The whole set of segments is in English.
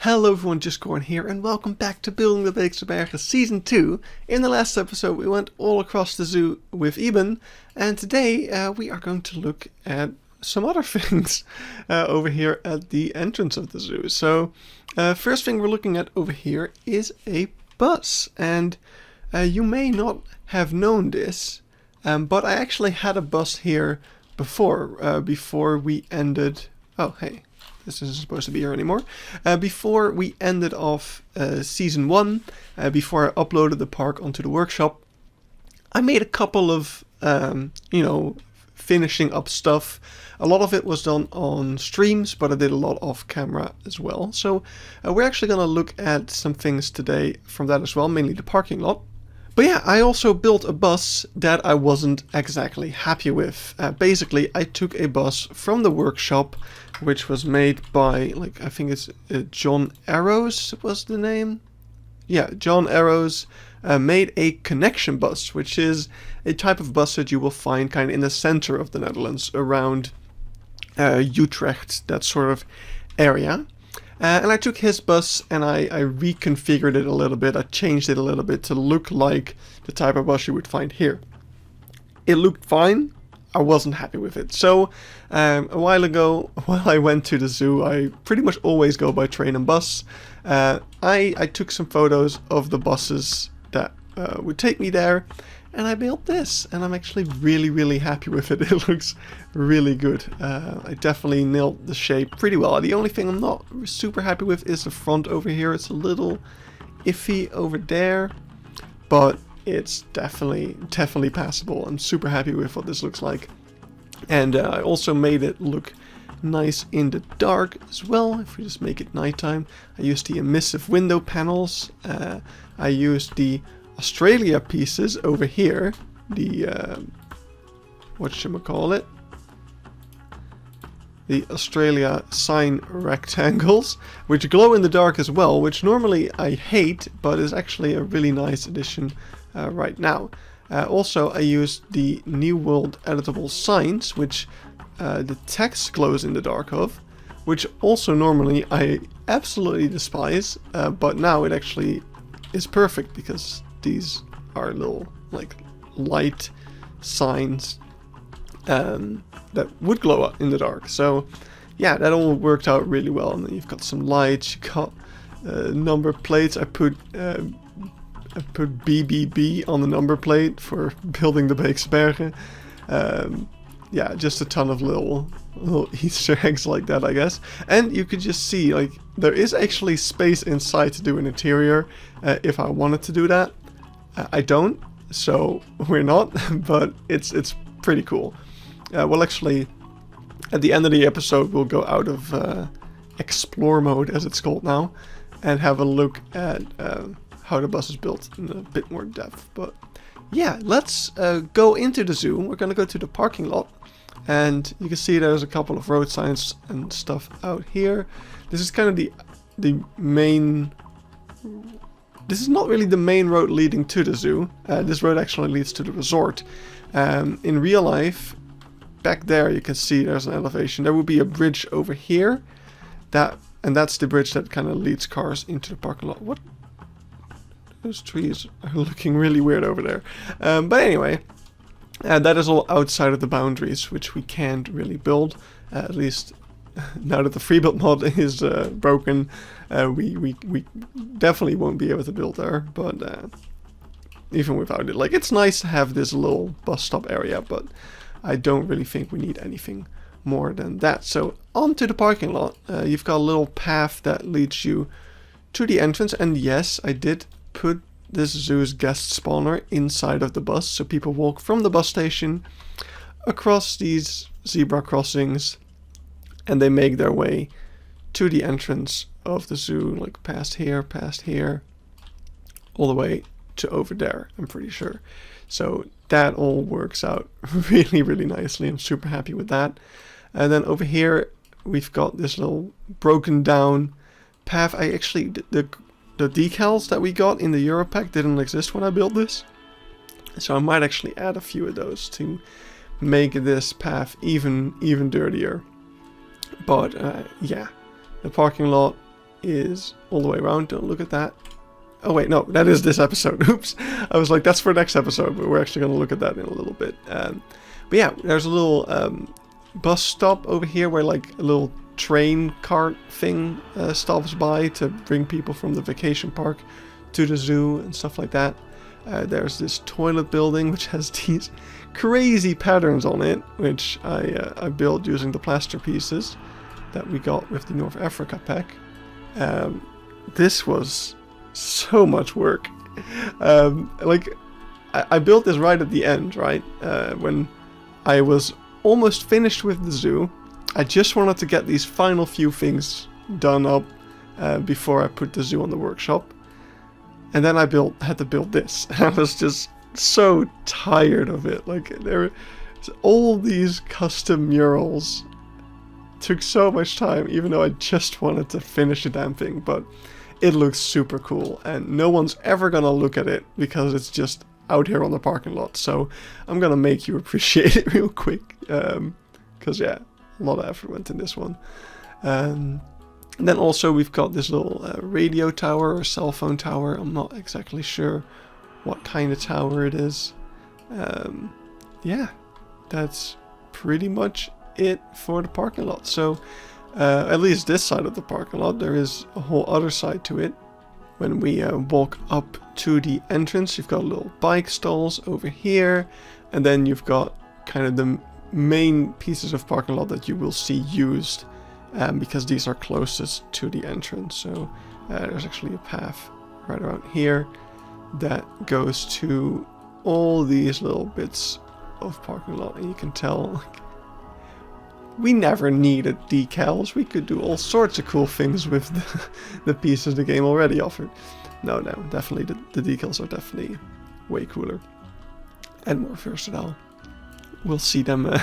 Hello everyone, just Gordon here, and welcome back to Building the Beekse Bergen Season 2. In the last episode we went all across the zoo with Eben, and today we are going to look at some other things over here at the entrance of the zoo. So, first thing we're looking at over here is a bus, and you may not have known this, but I actually had a bus here before we ended... Oh, hey. This isn't supposed to be here anymore. Before we ended off Season 1, before I uploaded the park onto the workshop, I made a couple of, finishing up stuff. A lot of it was done on streams, but I did a lot off camera as well. So we're actually going to look at some things today from that as well, mainly the parking lot. But yeah, I also built a bus that I wasn't exactly happy with. Basically, I took a bus from the workshop, which was made by, I think it's John Arrows was the name? Yeah, John Arrows made a connection bus, which is a type of bus that you will find kind of in the center of the Netherlands, around Utrecht, that sort of area. And I took his bus and I reconfigured it a little bit. I changed it a little bit to look like the type of bus you would find here. It looked fine. I wasn't happy with it. So a while ago, while I went to the zoo, I pretty much always go by train and bus. I took some photos of the buses that would take me there, and I built this, and I'm actually really happy with it. It looks really good. I definitely nailed the shape pretty well. The only thing I'm not super happy with is the front over here. It's a little iffy over there, but it's definitely passable. I'm super happy with what this looks like. And I also made it look nice in the dark as well. If we just make it nighttime, I used the emissive window panels. I used the Australia pieces over here, the whatchamacallit, the Australia sign rectangles, which glow in the dark as well, which normally I hate, but is actually a really nice addition right now. Also, I used the New World editable signs, which the text glows in the dark of, which also normally I absolutely despise, but now it actually is perfect because these are little light signs that would glow up in the dark. So yeah, that all worked out really well. And then you've got some lights, you got number plates. I put BBB on the number plate for building the Beekse Bergen. Yeah, just a ton of little Easter eggs like that, I guess. And you could just see, there is actually space inside to do an interior if I wanted to do that. I don't, so we're not, but it's pretty cool. Well, actually, at the end of the episode, we'll go out of explore mode, as it's called now, and have a look at how the bus is built in a bit more depth. But yeah, let's go into the zoo. We're gonna go to the parking lot, and you can see there's a couple of road signs and stuff out here. This is kind of the main... This is not really the main road leading to the zoo. This road actually leads to the resort. In real life, back there you can see there's an elevation. There will be a bridge over here, and that's the bridge that kind of leads cars into the parking lot. What? Those trees are looking really weird over there. But anyway, that is all outside of the boundaries, which we can't really build, at least now that the free build mod is broken. We definitely won't be able to build there, but even without it, it's nice to have this little bus stop area, but I don't really think we need anything more than that. So onto the parking lot. You've got a little path that leads you to the entrance, and yes, I did put this zoo's guest spawner inside of the bus, so people walk from the bus station across these zebra crossings, and they make their way to the entrance of the zoo, past here, all the way to over there, I'm pretty sure. So that all works out really nicely. I'm super happy with that. And then over here, we've got this little broken down path. I actually, the decals that we got in the Euro pack didn't exist when I built this, so I might actually add a few of those to make this path even dirtier. But yeah, the parking lot is all the way around. Don't look at that. Oh wait, no, that is this episode. Oops. I was like, that's for next episode, but we're actually going to look at that in a little bit. But yeah, there's a little bus stop over here where like a little train cart thing stops by to bring people from the vacation park to the zoo and stuff like that. There's this toilet building which has these crazy patterns on it, which I built using the plaster pieces that we got with the North Africa pack. This was so much work. Like I built this right at the end, right? When I was almost finished with the zoo. I just wanted to get these final few things done up before I put the zoo on the workshop. And then I had to build this. I was just so tired of it. Like, all these custom murals took so much time, even though I just wanted to finish the damn thing. But it looks super cool, and no one's ever gonna look at it because it's just out here on the parking lot. So I'm gonna make you appreciate it real quick, because yeah, a lot of effort went in this one. And then also we've got this little radio tower or cell phone tower. I'm not exactly sure what kind of tower it is. Yeah, that's pretty much it for the parking lot. So at least this side of the parking lot, there is a whole other side to it. When we walk up to the entrance, you've got little bike stalls over here, and then you've got kind of the main pieces of parking lot that you will see used, because these are closest to the entrance. So there's actually a path right around here that goes to all these little bits of parking lot, and you can tell, like, we never needed decals. We could do all sorts of cool things with the pieces the game already offered. No, definitely the decals are definitely way cooler and more versatile. We'll see them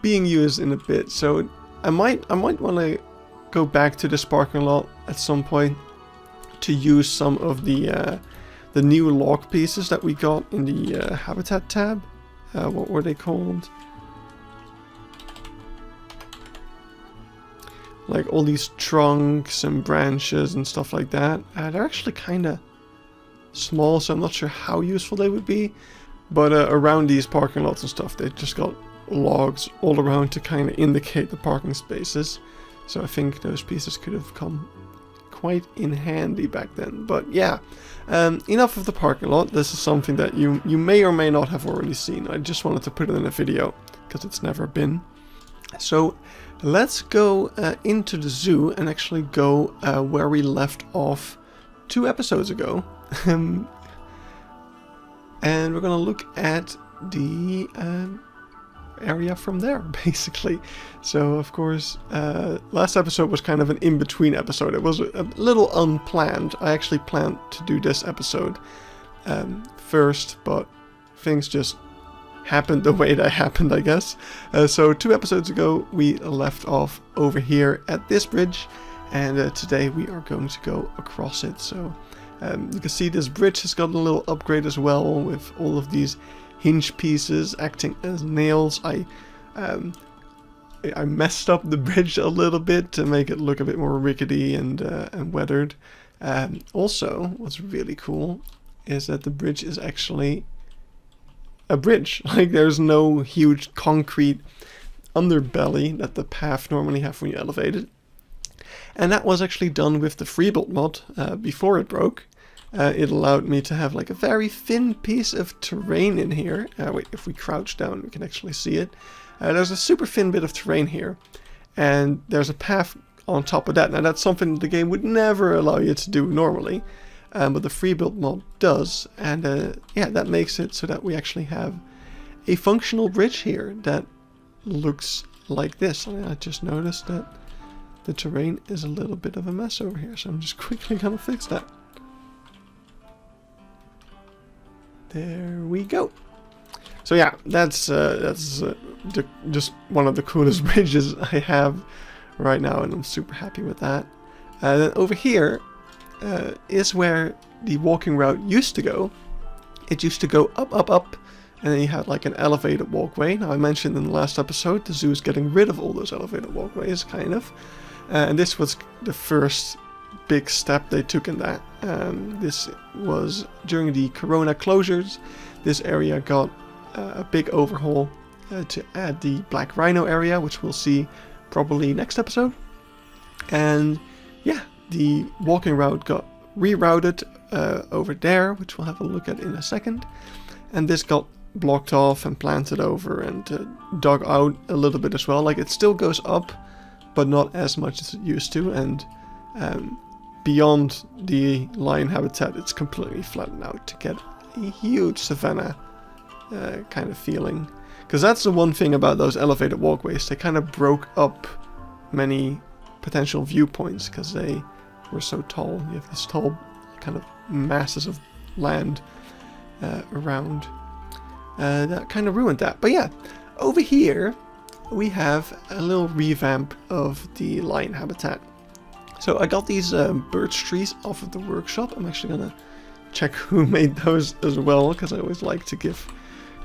being used in a bit. So I might want to go back to this parking lot at some point to use some of the new log pieces that we got in the habitat tab. What were they called? Like all these trunks and branches and stuff like that. They're actually kind of small, so I'm not sure how useful they would be. But around these parking lots and stuff, they just got logs all around to kind of indicate the parking spaces. So I think those pieces could have come quite in handy back then. But yeah, enough of the parking lot. This is something that you may or may not have already seen. I just wanted to put it in a video because it's never been. So let's go into the zoo and actually go where we left off 2 episodes ago. And we're gonna look at the area from there, basically. So of course, last episode was kind of an in-between episode. It was a little unplanned. I actually planned to do this episode first, but things just happened the way they happened, I guess. So 2 episodes ago we left off over here at this bridge, and today we are going to go across it. So you can see this bridge has got a little upgrade as well, with all of these hinge pieces acting as nails. I messed up the bridge a little bit to make it look a bit more rickety and weathered. Also, what's really cool is that the bridge is actually a bridge. Like, there's no huge concrete underbelly that the path normally have when you elevate it. And that was actually done with the Freebuilt mod before it broke. It allowed me to have like a very thin piece of terrain in here. Wait, if we crouch down we can actually see it. There's a super thin bit of terrain here, and there's a path on top of that. Now that's something the game would never allow you to do normally, but the Freebuilt mod does, and yeah, that makes it so that we actually have a functional bridge here that looks like this. And I just noticed that the terrain is a little bit of a mess over here, so I'm just quickly gonna fix that. There we go. So yeah, that's just one of the coolest bridges I have right now, and I'm super happy with that. Then over here is where the walking route used to go. It used to go up, up, up, and then you had like an elevated walkway. Now I mentioned in the last episode the zoo is getting rid of all those elevated walkways, kind of. And this was the first big step they took in that. This was during the Corona closures. This area got a big overhaul to add the Black Rhino area, which we'll see probably next episode. And yeah, the walking route got rerouted over there, which we'll have a look at in a second. And this got blocked off and planted over and dug out a little bit as well. Like, it still goes up, but not as much as it used to. And beyond the lion habitat, it's completely flattened out to get a huge savanna kind of feeling. Because that's the one thing about those elevated walkways. They kind of broke up many potential viewpoints because they were so tall. You have these tall kind of masses of land around. That kind of ruined that. But yeah, over here we have a little revamp of the lion habitat. So I got these birch trees off of the workshop. I'm actually gonna check who made those as well, because I always like to give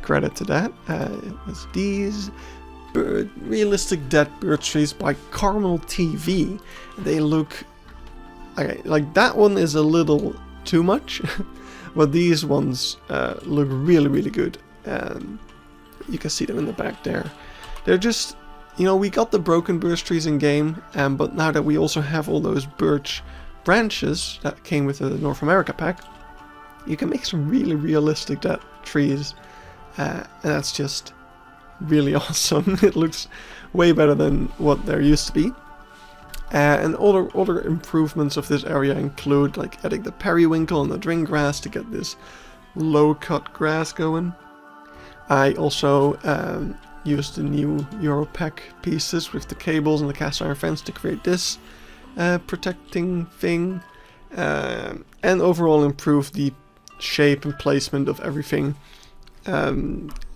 credit to that. It was these realistic dead birch trees by Carmel TV. They look okay, like that one is a little too much, but these ones look really good. You can see them in the back there. They're just, you know, we got the broken birch trees in game, but now that we also have all those birch branches that came with the North America pack, you can make some really realistic dead trees. And that's just really awesome. It looks way better than what there used to be. And other improvements of this area include like adding the periwinkle and the dring grass to get this low cut grass going. I also used the new Europack pieces with the cables and the cast iron fence to create this protecting thing, and overall improve the shape and placement of everything,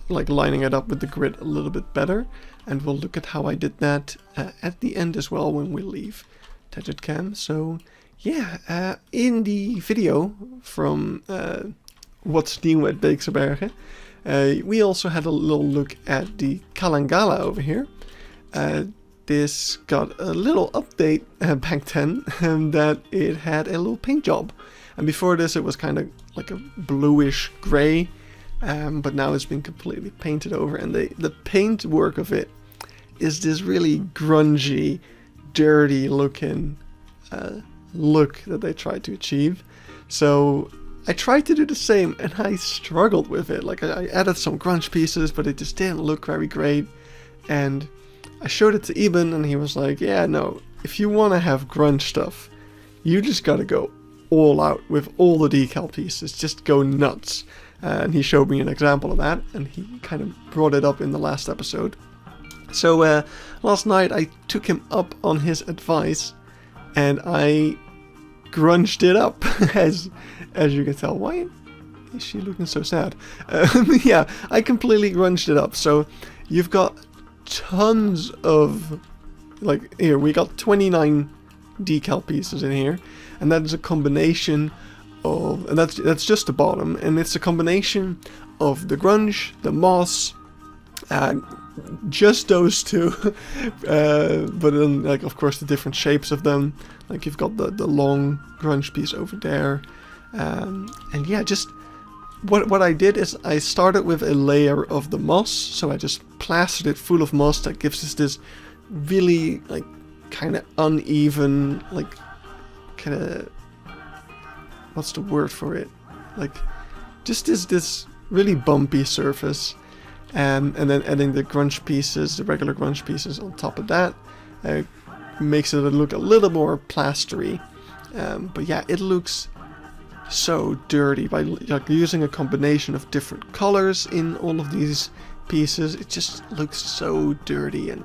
like lining it up with the grid a little bit better. And we'll look at how I did that at the end as well when we leave Gadget Cam. So yeah, in the video from what's new at Beekse Bergen, we also had a little look at the Kalangala over here. This got a little update back then, that it had a little paint job. And before this it was kind of like a bluish grey, but now it's been completely painted over. And the paint work of it is this really grungy, dirty looking look that they tried to achieve. So I tried to do the same and I struggled with it. Like, I added some grunge pieces, but it just didn't look very great. And I showed it to Eben and he was like, yeah, no, if you want to have grunge stuff, you just gotta go all out with all the decal pieces. Just go nuts. And he showed me an example of that, and he kind of brought it up in the last episode. So last night I took him up on his advice and I grunged it up, as you can tell. Why is she looking so sad? Yeah, I completely grunged it up. So you've got tons of, like, here we got 29 decal pieces in here, and that is a combination of, and that's just the bottom, and it's a combination of the grunge, the moss, just those two, but then, like, of course the different shapes of them. Like, you've got the long grunge piece over there, and yeah, just what I did is I started with a layer of the moss, so I just plastered it full of moss. That gives us this really, like, kind of uneven, like, kind of, what's the word for it, like, just this really bumpy surface. And then adding the grunge pieces, the regular grunge pieces on top of that, makes it look a little more plastery. But yeah, it looks so dirty by, like, using a combination of different colors in all of these pieces. It just looks so dirty, and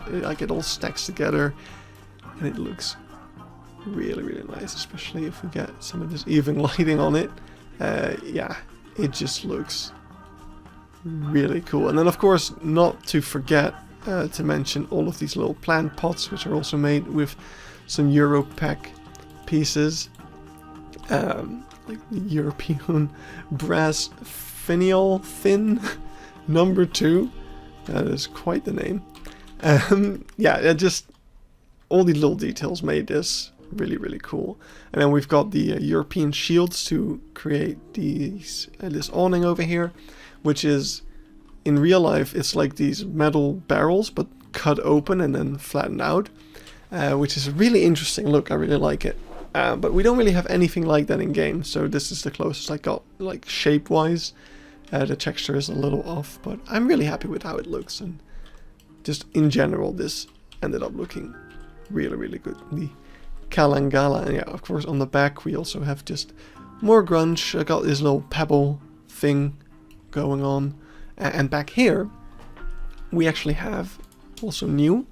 like it all stacks together, and it looks really nice, especially if we get some of this even lighting on it. Yeah, it just looks really cool. And then, of course, not to forget to mention all of these little plant pots, which are also made with some Europack pieces, like the European brass finial thin number 2. That is quite the name. Yeah, just all these little details made this really, really cool. And then we've got the European shields to create these this awning over here, which is, in real life, it's like these metal barrels, but cut open and then flattened out, which is a really interesting look. I really like it. But we don't really have anything like that in game, so this is the closest I got, like shape-wise. The texture is a little off, but I'm really happy with how it looks, and just in general, this ended up looking really, really good. The Kalangala, and yeah, of course, on the back we also have just more grunge. I got this little pebble thing going on, and back here we actually have, also new,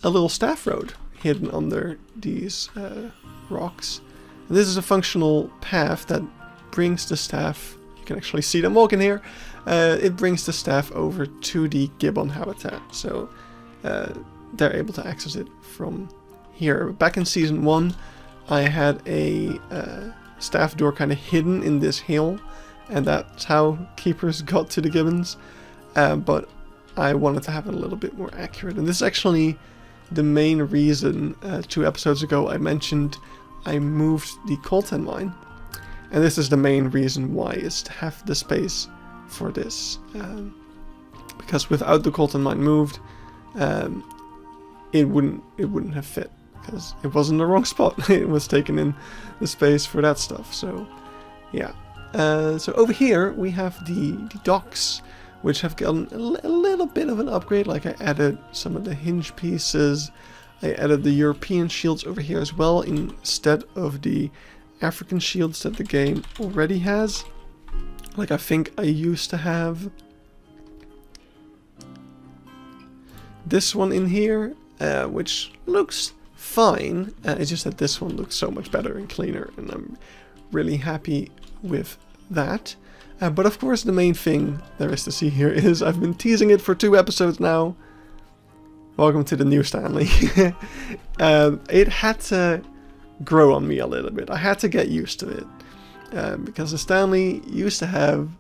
a little staff road hidden under these rocks. And this is a functional path that brings the staff, you can actually see them walking here, it brings the staff over to the gibbon habitat, so they're able to access it from here. Back in season 1 I had a staff door kind of hidden in this hill, and that's how keepers got to the gibbons, but I wanted to have it a little bit more accurate, and this is actually the main reason 2 episodes ago I mentioned I moved the coltan mine, and this is the main reason why, is to have the space for this, because without the coltan mine moved, it wouldn't have fit, because it was in the wrong spot. It was taking in the space for that stuff. So yeah, so over here we have the docks, which have gotten a little bit of an upgrade. Like, I added some of the hinge pieces, I added the European shields over here as well, instead of the African shields that the game already has. Like, I think I used to have this one in here, which looks fine. It's just that this one looks so much better and cleaner, and I'm really happy with that. But of course, the main thing there is to see here is, I've been teasing it for 2 episodes now. Welcome to the new Stanley. It had to grow on me a little bit. I had to get used to it. Because the Stanley used to have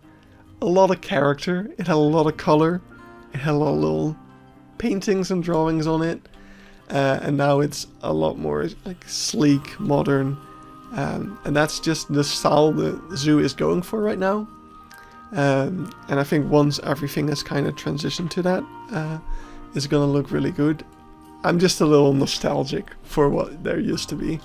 a lot of character, it had a lot of color, it had a lot of little paintings and drawings on it, and now it's a lot more like sleek, modern, and that's just the style the zoo is going for right now. And I think once everything has kind of transitioned to that, it's gonna look really good. I'm just a little nostalgic for what there used to be,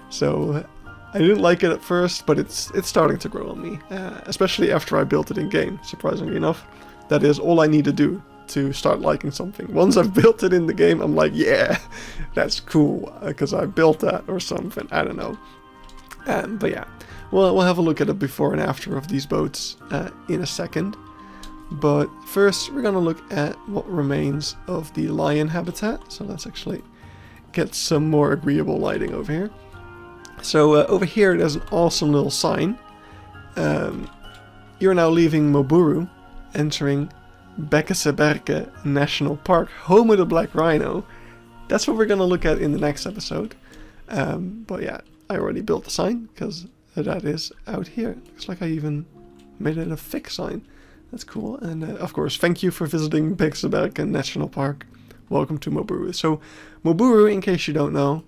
so I didn't like it at first, but it's starting to grow on me, especially after I built it in game, surprisingly enough. That is all I need to do to start liking something. Once I've built it in the game, I'm like, yeah, that's cool, because I built that or something, I don't know. But yeah, we'll have a look at a before and after of these boats in a second. But first, we're gonna look at what remains of the lion habitat. So let's actually get some more agreeable lighting over here. So over here, there's an awesome little sign. You're now leaving Moburu, entering Beekse Bergen National Park, home of the black rhino. That's what we're gonna look at in the next episode. But yeah, I already built the sign, because that is out here. Looks like I even made it a fixed sign. That's cool. And of course, thank you for visiting Beekse Bergen National Park. Welcome to Moburu. So Moburu, in case you don't know,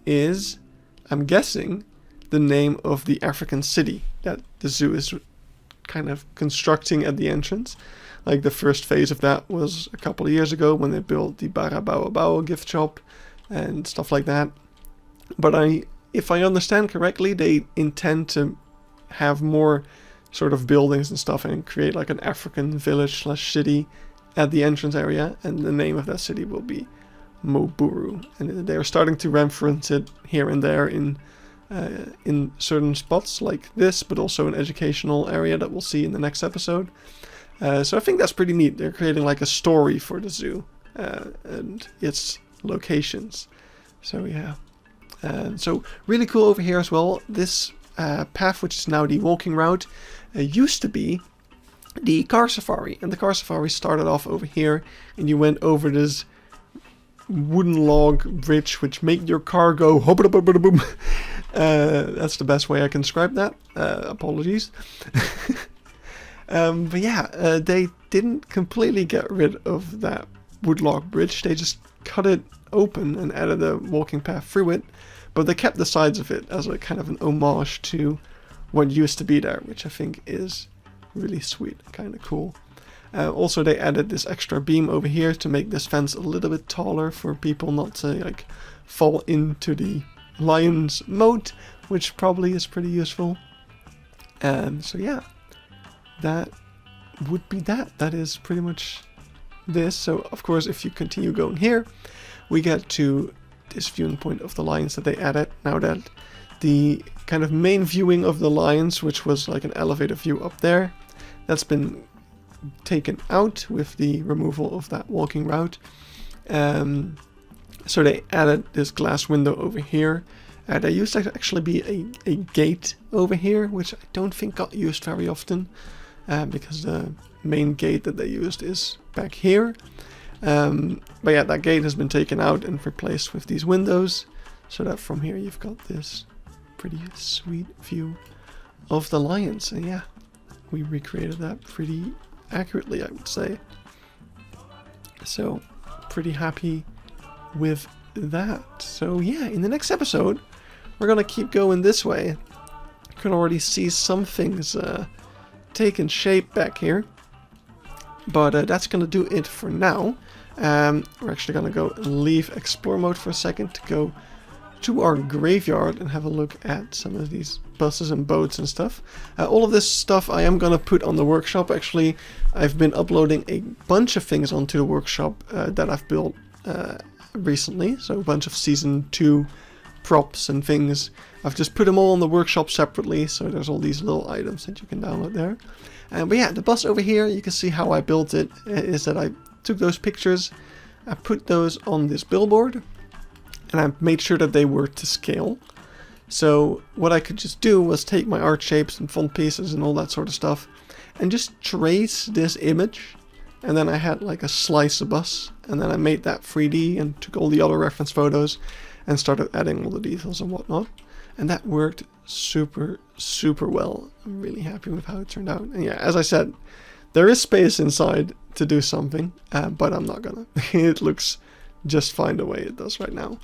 is, I'm guessing, the name of the African city that the zoo is kind of constructing at the entrance. Like, the first phase of that was a couple of years ago when they built the Barabao gift shop and stuff like that. But if I understand correctly, they intend to have more sort of buildings and stuff and create like an African village / city at the entrance area, and the name of that city will be Moburu. And they're starting to reference it here and there in certain spots like this, but also an educational area that we'll see in the next episode. So I think that's pretty neat. They're creating like a story for the zoo and its locations. So yeah. So really cool over here as well. This path, which is now the walking route, used to be the car safari. And the car safari started off over here, and you went over this wooden log bridge which made your car go hop-a-da-ba-ba-da-boom. That's the best way I can describe that. Apologies. But yeah, they didn't completely get rid of that woodlog bridge. They just cut it open and added a walking path through it, but they kept the sides of it as a kind of an homage to what used to be there, which I think is really sweet, kind of cool. Also, they added this extra beam over here to make this fence a little bit taller for people not to like fall into the lion's moat, which probably is pretty useful. So yeah, that would be that. That is pretty much this. So of course, if you continue going here, we get to this viewing point of the lions that they added. Now that the kind of main viewing of the lions, which was like an elevator view up there, that's been taken out with the removal of that walking route. So they added this glass window over here. There used to actually be a gate over here, which I don't think got used very often, because the main gate that they used is back here. But yeah, that gate has been taken out and replaced with these windows, so that from here you've got this pretty sweet view of the lions. And yeah, we recreated that pretty accurately, I would say. So pretty happy with that. So yeah, in the next episode we're gonna keep going this way. You can already see some things taking shape back here, but that's gonna do it for now. We're actually gonna go and leave explore mode for a second to go to our graveyard and have a look at some of these buses and boats and stuff. All of this stuff I am gonna put on the workshop. Actually, I've been uploading a bunch of things onto the workshop that I've built recently. So a bunch of season 2 props and things. I've just put them all on the workshop separately, so there's all these little items that you can download there. But yeah, the bus over here, you can see how I built it, is that I took those pictures, I put those on this billboard, and I made sure that they were to scale. So what I could just do was take my art shapes and font pieces and all that sort of stuff and just trace this image, and then I had like a slice of bus, and then I made that 3D and took all the other reference photos and started adding all the details and whatnot, and that worked super well. I'm really happy with how it turned out. And yeah, as I said, there is space inside to do something, but I'm not gonna. It looks just fine the way it does right now.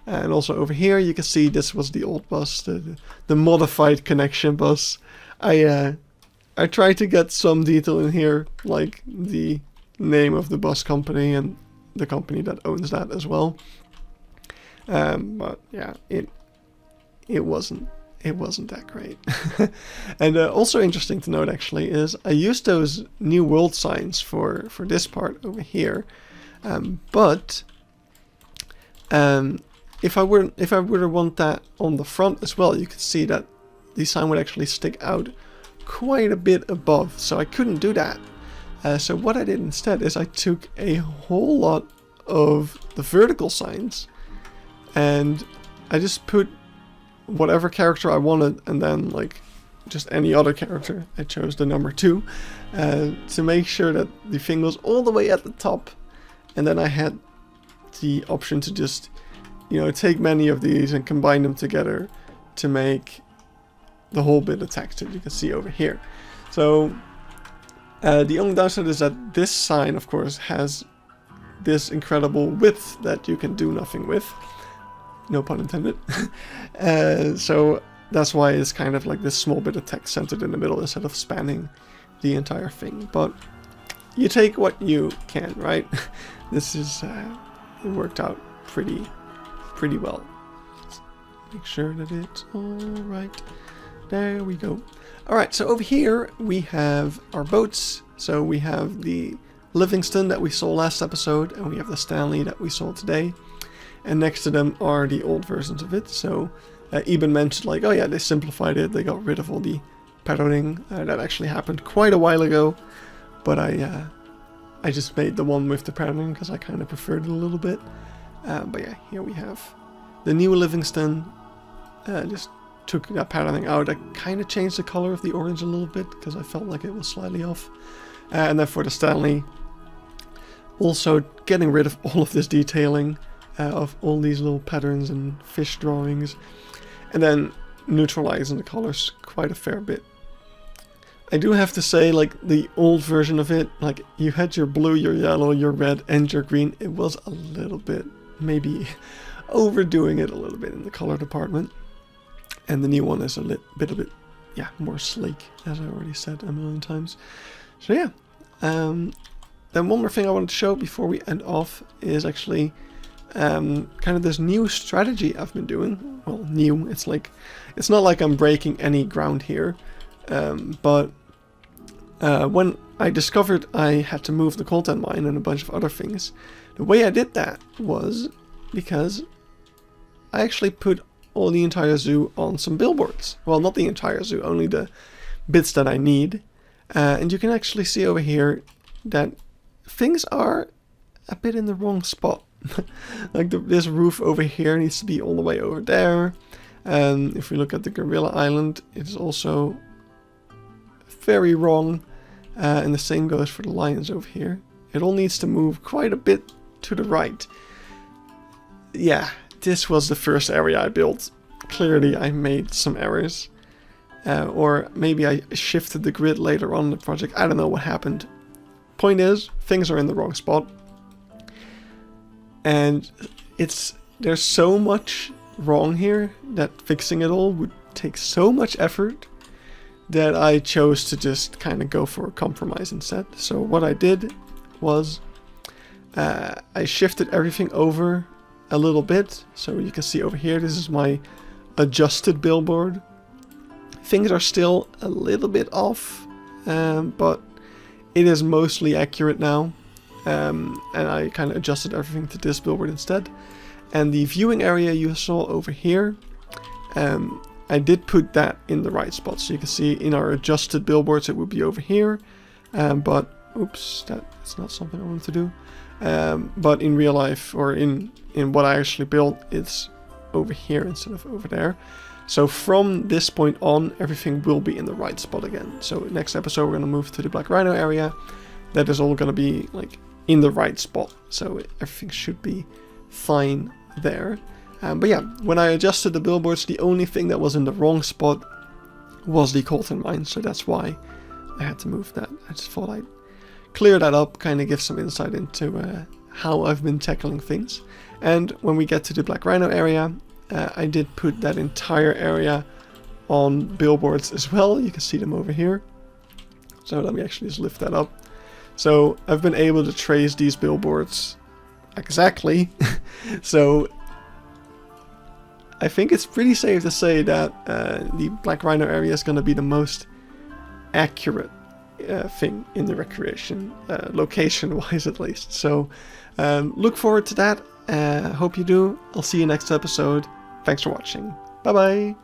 And also over here you can see this was the old bus, the modified connection bus. I tried to get some detail in here, like the name of the bus company and the company that owns that as well. But yeah, it wasn't that great. And also interesting to note actually is I used those new world signs for this part over here, but if I were to want that on the front as well, you could see that the sign would actually stick out quite a bit above, so I couldn't do that. So what I did instead is I took a whole lot of the vertical signs and I just put whatever character I wanted, and then like just any other character. I chose the number 2 to make sure that the thing was all the way at the top, and then I had the option to just, you know, take many of these and combine them together to make the whole bit of text that you can see over here. So the only downside is that this sign, of course, has this incredible width that you can do nothing with. No pun intended. So that's why it's kind of like this small bit of text centered in the middle instead of spanning the entire thing. But you take what you can, right? This is it worked out pretty well. Let's make sure that it's all right. There we go. All right, so over here we have our boats. So we have the Livingston that we saw last episode, and we have the Stanley that we saw today. And next to them are the old versions of it. So Eben mentioned like, oh yeah, they simplified it. They got rid of all the patterning. That actually happened quite a while ago. But I just made the one with the patterning because I kind of preferred it a little bit. But yeah, here we have the new Livingston. Just took that patterning out. I kind of changed the color of the orange a little bit because I felt like it was slightly off. And then for the Stanley, also getting rid of all of this detailing of all these little patterns and fish drawings, and then neutralizing the colors quite a fair bit. I do have to say, like, the old version of it, like, you had your blue, your yellow, your red, and your green. It was a little bit, maybe overdoing it a little bit in the color department. And the new one is a bit, yeah, more sleek, as I already said a million times. So yeah, then one more thing I wanted to show before we end off is actually kind of this new strategy I've been doing. Well, new, it's not like I'm breaking any ground here, but when I discovered I had to move the coltan mine and a bunch of other things, the way I did that was because I actually put all the entire zoo on some billboards. Well, not the entire zoo, only the bits that I need. And you can actually see over here that things are a bit in the wrong spot. Like this roof over here needs to be all the way over there. And if we look at the Gorilla Island, it's also very wrong. And the same goes for the lions over here. It all needs to move quite a bit to the right. Yeah, this was the first area I built. Clearly I made some errors. Or maybe I shifted the grid later on in the project. I don't know what happened. Point is, things are in the wrong spot. And there's so much wrong here that fixing it all would take so much effort that I chose to just kind of go for a compromise instead. So what I did was I shifted everything over a little bit. So you can see over here, this is my adjusted billboard. Things are still a little bit off, but it is mostly accurate now. And I kind of adjusted everything to this billboard instead. And the viewing area you saw over here, I did put that in the right spot. So you can see in our adjusted billboards it would be over here. But, oops, that's not something I wanted to do. But in real life, or in what I actually built, it's over here instead of over there. So from this point on, everything will be in the right spot again. So next episode, we're going to move to the Black Rhino area. That is all going to be like in the right spot. So everything should be fine there. But yeah, when I adjusted the billboards, the only thing that was in the wrong spot was the coltan mine. So that's why I had to move that. I just thought I'd clear that up, kind of give some insight into how I've been tackling things. And when we get to the Black Rhino area, I did put that entire area on billboards as well. You can see them over here. So let me actually just lift that up. So I've been able to trace these billboards exactly. So I think it's pretty safe to say that the Black Rhino area is going to be the most accurate thing in the recreation, location-wise at least. So look forward to that. Hope you do. I'll see you next episode. Thanks for watching. Bye bye.